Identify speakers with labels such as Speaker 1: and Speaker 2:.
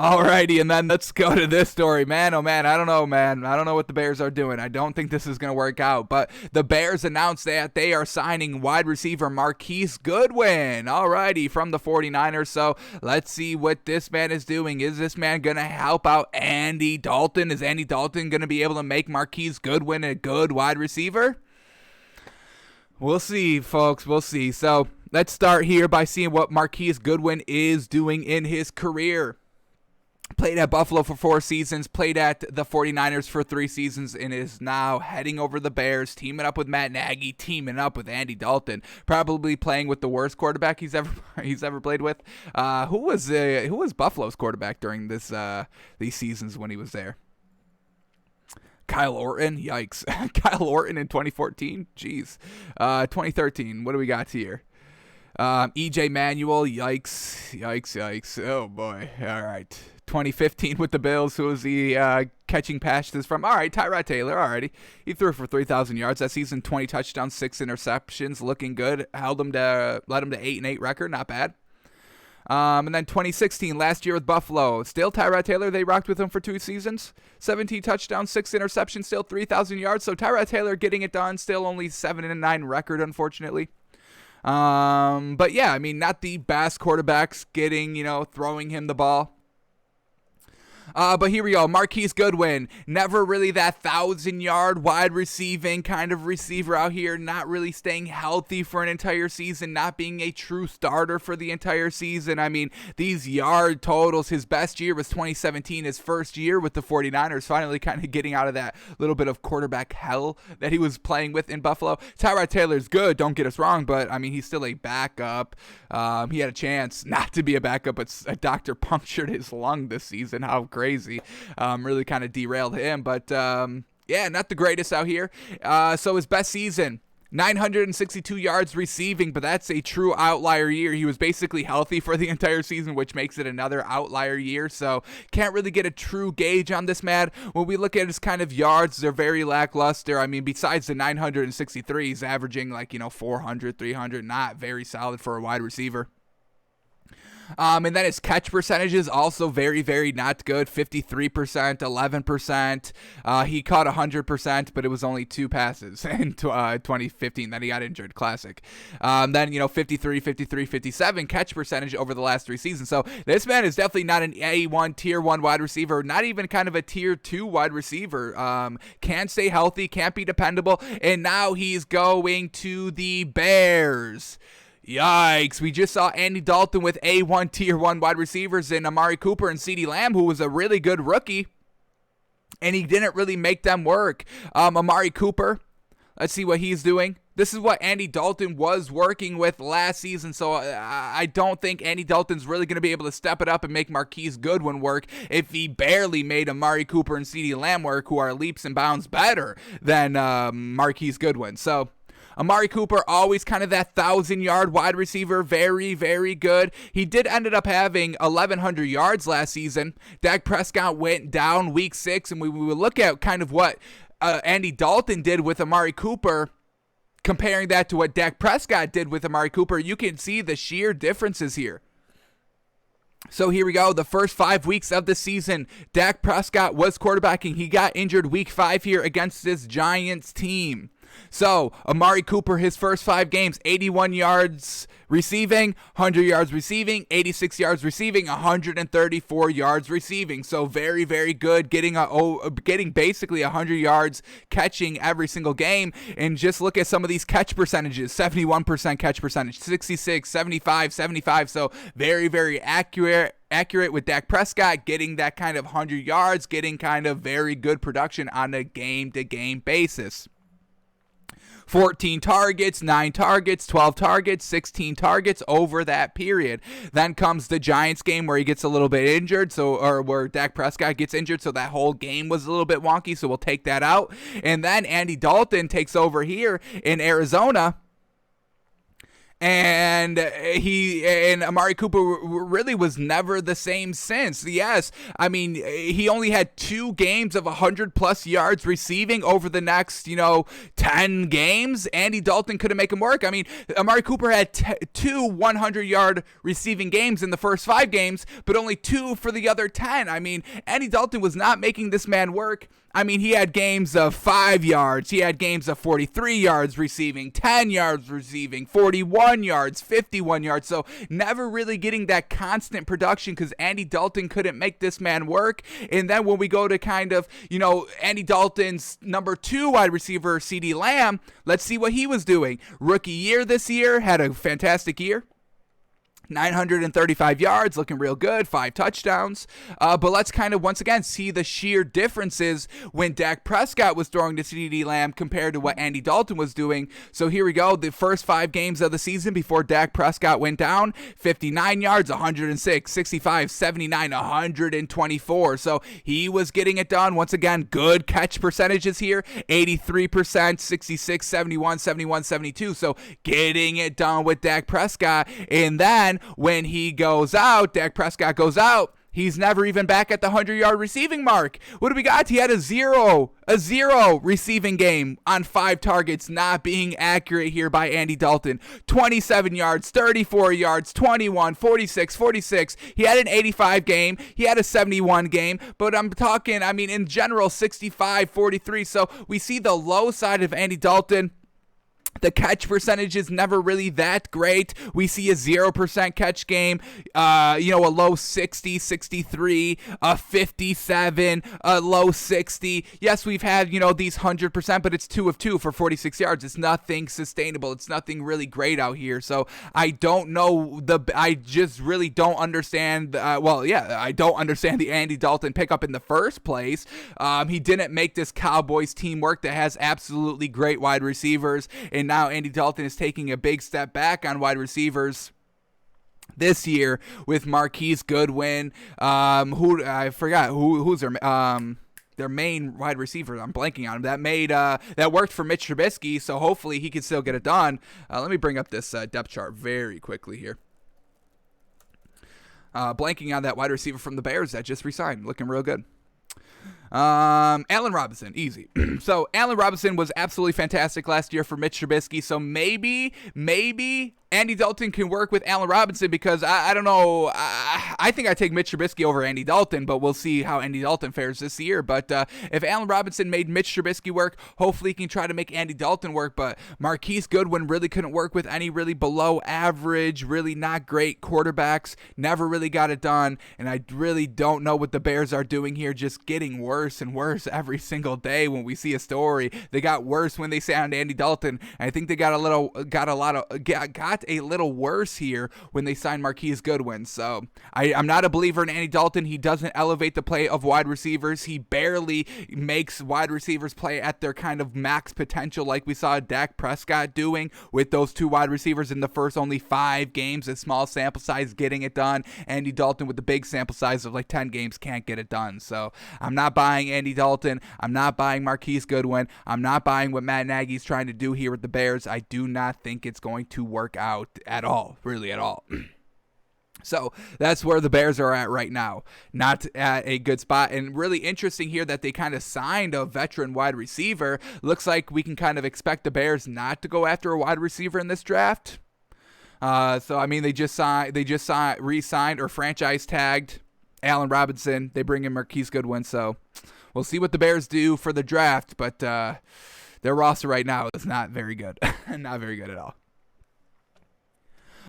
Speaker 1: Alrighty, and then let's go to this story. Man, oh man, I don't know, man. I don't know what the Bears are doing. I don't think this is going to work out. But the Bears announced that they are signing wide receiver Marquise Goodwin. Alrighty, from the 49ers. So let's see what this man is doing. Is this man going to help out Andy Dalton? Is Andy Dalton going to be able to make Marquise Goodwin a good wide receiver? We'll see, folks. We'll see. So let's start here by seeing what Marquise Goodwin is doing in his career. Played at Buffalo for 4 seasons, played at the 49ers for 3 seasons, and is now heading over the Bears, teaming up with Matt Nagy, teaming up with Andy Dalton, probably playing with the worst quarterback he's ever played with. Who was Buffalo's quarterback during these seasons when he was there? Kyle Orton, yikes. Kyle Orton in 2014, jeez. 2013, what do we got here? EJ Manuel, yikes. Oh boy, all right. 2015 with the Bills, who was the catching passes from? All right, Tyrod Taylor, alrighty. He threw for 3,000 yards that season, 20 touchdowns, 6 interceptions, looking good. Led him to 8-8 record, not bad. And then 2016, last year with Buffalo, still Tyrod Taylor. They rocked with him for 2 seasons, 17 touchdowns, 6 interceptions, still 3,000 yards. So Tyrod Taylor getting it done, still only 7-9 record, unfortunately. But yeah, I mean, not the best quarterbacks getting, throwing him the ball. But here we go. Marquise Goodwin, never really that 1,000-yard wide receiving kind of receiver out here, not really staying healthy for an entire season, not being a true starter for the entire season. I mean, these yard totals, his best year was 2017, his first year with the 49ers, finally kind of getting out of that little bit of quarterback hell that he was playing with in Buffalo. Tyrod Taylor's good, don't get us wrong, but I mean, he's still a backup. He had a chance not to be a backup, but a doctor punctured his lung this season. How crazy. Really kind of derailed him, but yeah, not the greatest out here. So his best season, 962 yards receiving, but that's a true outlier year. He was basically healthy for the entire season, which makes it another outlier year, so can't really get a true gauge on this man. When we look at his kind of yards, they're very lackluster. I mean, besides the 963, he's averaging 400, 300, not very solid for a wide receiver. And then his catch percentage is also very, very not good. 53%, 11%. He caught 100%, but it was only 2 passes in 2015. Then he got injured. Classic. Then, 53, 57 catch percentage over the last 3 seasons. So this man is definitely not an A1, tier 1 wide receiver, not even kind of a tier 2 wide receiver. Can't stay healthy, can't be dependable, and now he's going to the Bears. Yikes, we just saw Andy Dalton with A1 tier 1 wide receivers in Amari Cooper and CeeDee Lamb, who was a really good rookie, and he didn't really make them work. Amari Cooper, let's see what he's doing. This is what Andy Dalton was working with last season, so I don't think Andy Dalton's really going to be able to step it up and make Marquise Goodwin work if he barely made Amari Cooper and CeeDee Lamb work, who are leaps and bounds better than Marquise Goodwin. So Amari Cooper, always kind of that 1,000-yard wide receiver, very, very good. He did ended up having 1,100 yards last season. Dak Prescott went down week 6, and we will look at kind of what Andy Dalton did with Amari Cooper. Comparing that to what Dak Prescott did with Amari Cooper, you can see the sheer differences here. So here we go. The first 5 weeks of the season, Dak Prescott was quarterbacking. He got injured week 5 here against this Giants team. So, Amari Cooper, his first 5 games, 81 yards receiving, 100 yards receiving, 86 yards receiving, 134 yards receiving. So, very, very good, getting basically 100 yards catching every single game. And just look at some of these catch percentages, 71% catch percentage, 66, 75, 75. So, very, very accurate with Dak Prescott, getting that kind of 100 yards, getting kind of very good production on a game-to-game basis. 14 targets, 9 targets, 12 targets, 16 targets over that period. Then comes the Giants game where he gets a little bit injured, or where Dak Prescott gets injured, so that whole game was a little bit wonky, so we'll take that out. And then Andy Dalton takes over here in Arizona, and Amari Cooper really was never the same since. Yes, I mean, he only had 2 games of 100+ yards receiving over the next 10 games. Andy Dalton couldn't make him work. I mean, Amari Cooper had 2 100-yard receiving games in the first 5 games, but only 2 for the other 10. I mean, Andy Dalton was not making this man work. I mean, he had games of 5 yards. He had games of 43 yards receiving, 10 yards receiving, 41 yards, 51 yards. So never really getting that constant production because Andy Dalton couldn't make this man work. And then when we go to kind of, Andy Dalton's number 2 wide receiver, CeeDee Lamb, let's see what he was doing. Rookie year this year, had a fantastic year. 935 yards, looking real good, 5 touchdowns. But let's kind of once again see the sheer differences when Dak Prescott was throwing to CeeDee Lamb compared to what Andy Dalton was doing. So here we go, the first 5 games of the season before Dak Prescott went down: 59 yards, 106, 65, 79, 124. So he was getting it done. Once again, good catch percentages here: 83%, 66, 71, 71, 72. So getting it done with Dak Prescott. And then when he goes out, Dak Prescott goes out, he's never even back at the 100-yard receiving mark. What do we got? He had a zero receiving game on 5 targets, not being accurate here by Andy Dalton. 27 yards, 34 yards, 21, 46, 46. He had an 85 game. He had a 71 game, but I'm talking, in general, 65, 43. So we see the low side of Andy Dalton. The catch percentage is never really that great. We see a 0% catch game, a low 60, 63, a 57, a low 60. Yes, we've had, these 100%, but it's 2 of 2 for 46 yards. It's nothing sustainable. It's nothing really great out here. So I don't know I just really don't understand. I don't understand the Andy Dalton pickup in the first place. He didn't make this Cowboys team work that has absolutely great wide receivers. And now Andy Dalton is taking a big step back on wide receivers this year with Marquise Goodwin, who I forgot who's their main wide receiver. I'm blanking on him. That worked for Mitch Trubisky, so hopefully he can still get it done. Let me bring up this depth chart very quickly here. Blanking on that wide receiver from the Bears that just resigned, looking real good. Allen Robinson, easy. So Allen Robinson was absolutely fantastic last year for Mitch Trubisky. So maybe Andy Dalton can work with Allen Robinson because I don't know. I think I take Mitch Trubisky over Andy Dalton, but we'll see how Andy Dalton fares this year. But if Allen Robinson made Mitch Trubisky work, hopefully he can try to make Andy Dalton work. But Marquise Goodwin really couldn't work with any really below average, really not great quarterbacks. Never really got it done. And I really don't know what the Bears are doing here, just getting worse and worse every single day when we see a story. They got worse when they signed Andy Dalton. And I think they got a little worse here when they signed Marquise Goodwin. So I'm not a believer in Andy Dalton. He doesn't elevate the play of wide receivers. He barely makes wide receivers play at their kind of max potential like we saw Dak Prescott doing with those 2 wide receivers in the first only 5 games, a small sample size, getting it done. Andy Dalton with the big sample size of like 10 games can't get it done. So I'm not buying Andy Dalton. I'm not buying Marquise Goodwin. I'm not buying what Matt Nagy's trying to do here with the Bears. I do not think it's going to work out at all, really at all. So that's where the Bears are at right now. Not at a good spot. And really interesting here that they kind of signed a veteran wide receiver. Looks like we can kind of expect the Bears not to go after a wide receiver in this draft. They just re-signed or franchise tagged Allen Robinson. They bring in Marquise Goodwin. So we'll see what the Bears do for the draft. But their roster right now is not very good. Not very good at all.